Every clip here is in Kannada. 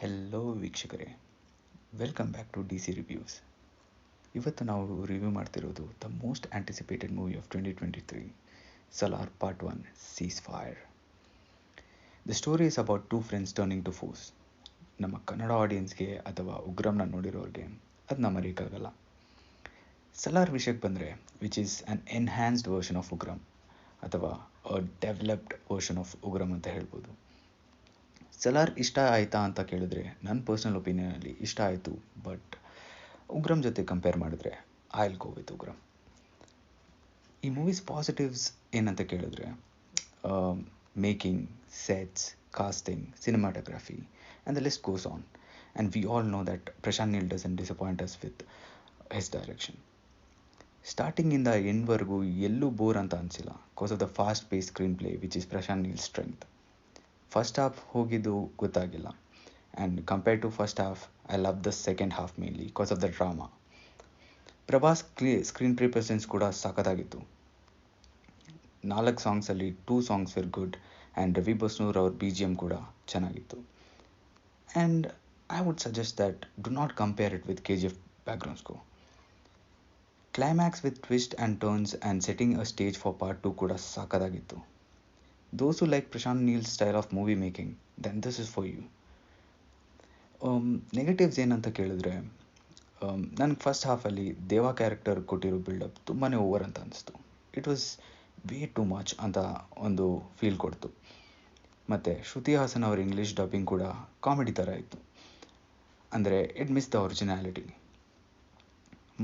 ಹೆಲೋ ವೀಕ್ಷಕರೇ, welcome back to D C reviews. ಇವತ್ತು ನಾವು ರಿವ್ಯೂ ಮಾಡ್ತಿರೋದು the most anticipated movie of 2023, Salaar part 1, ceasefire. The story is about two friends turning to foes. ನಮ್ಮ ಕನ್ನಡ ಆಡಿಯನ್ಸ್ಗೆ ಅಥವಾ ಉಗ್ರಂನ ನೋಡಿರೋರಿಗೆ ಅದನ್ನ ಮರೆಯೋಕ್ಕಾಗಲ್ಲ. ಸಲಾರ್ ವಿಷಯಕ್ಕೆ ಬಂದರೆ, which is an enhanced version of Ugramm ಅಥವಾ a developed version of Ugramm ಅಂತ ಹೇಳ್ಬೋದು. ಸಲಾರ್ ಇಷ್ಟ ಆಯಿತಾ ಅಂತ ಕೇಳಿದ್ರೆ ನನ್ನ ಪರ್ಸ್ನಲ್ ಒಪಿನಿಯನಲ್ಲಿ ಇಷ್ಟ ಆಯಿತು, ಬಟ್ ಉಗ್ರಂ ಜೊತೆ ಕಂಪೇರ್ ಮಾಡಿದ್ರೆ I will go with Ugramm. ಈ ಮೂವೀಸ್ ಪಾಸಿಟಿವ್ಸ್ ಏನಂತ ಕೇಳಿದ್ರೆ making, sets, casting, cinematography and the list goes on. And we all know that Prashanth Neel doesn't disappoint us with his direction. ಸ್ಟಾರ್ಟಿಂಗಿಂದ ಎಂಡ್ವರೆಗೂ ಎಲ್ಲೂ ಬೋರ್ ಅಂತ ಅನಿಸಿಲ್ಲ, because of the fast pace screenplay which is Prashanth Neel strength. First half ಹೋಗಿದ್ದು ಗೊತ್ತಾಗಿಲ್ಲ, and compared to first half I love the second half mainly because of the drama. Prabhas screen play presence ಕೂಡ ಸಖತ್ತಾಗಿತ್ತು. 4 ಸಾಂಗ್ಸಲ್ಲಿ 2 songs were good, and Ravi Basrur ಅವ್ರ BGM ಕೂಡ ಚೆನ್ನಾಗಿತ್ತು. And I would suggest that do not compare it with KGF background score. Climax with twist and turns and setting a stage for part 2 ಕೂಡ ಸಖತ್ತಾಗಿತ್ತು. Those who like Prashant Neel's style of movie making, then this is for you. Negatives ಏನಂತ ಕೇಳಿದ್ರೆ, ನನಗೆ ಫಸ್ಟ್ ಹಾಫಲ್ಲಿ ದೇವಾ ಕ್ಯಾರೆಕ್ಟರ್ ಕೊಟ್ಟಿರೋ ಬಿಲ್ಡಪ್ ತುಂಬಾ ಓವರ್ ಅಂತ ಅನಿಸ್ತು. It was way too much ಅಂತ ಒಂದು ಫೀಲ್ ಕೊಡ್ತು. ಮತ್ತು ಶ್ರುತಿ ಹಾಸನ್ ಅವರ ಇಂಗ್ಲೀಷ್ ಡಬ್ಬಿಂಗ್ ಕೂಡ ಕಾಮಿಡಿ ಥರ ಇತ್ತು, ಅಂದರೆ it miss the originality.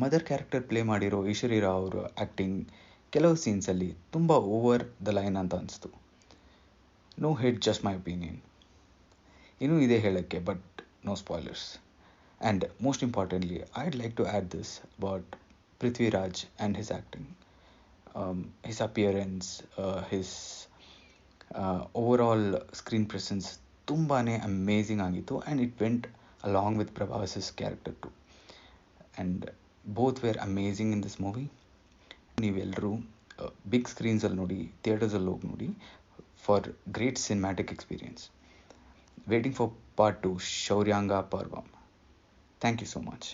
Mother character play ಮಾಡಿರೋ ಈಶ್ವರಿ ರಾವ್ ಅವರ ಆ್ಯಕ್ಟಿಂಗ್ ಕೆಲವು ಸೀನ್ಸಲ್ಲಿ ತುಂಬ ಓವರ್ ದ ಲೈನ್ ಅಂತ ಅನಿಸ್ತು. No hate, just my opinion. ಇನ್ನೂ ಇದೆ ಹೇಳೋಕ್ಕೆ, but no spoilers. And most importantly I'd like to add this about Prithviraj and his acting, his appearance, his overall screen presence ತುಂಬಾ ಅಮೇಝಿಂಗ್ ಆಗಿತ್ತು. And it went along with Prabhas's character too, and both were amazing in this movie. ನೀವೆಲ್ಲರೂ ಬಿಗ್ ಸ್ಕ್ರೀನ್ಸಲ್ಲಿ ನೋಡಿ, ಥಿಯೇಟರ್ಸಲ್ಲಿ ಹೋಗಿ ನೋಡಿ for great cinematic experience. Waiting for part 2, Shauryanga Parvam. Thank you so much.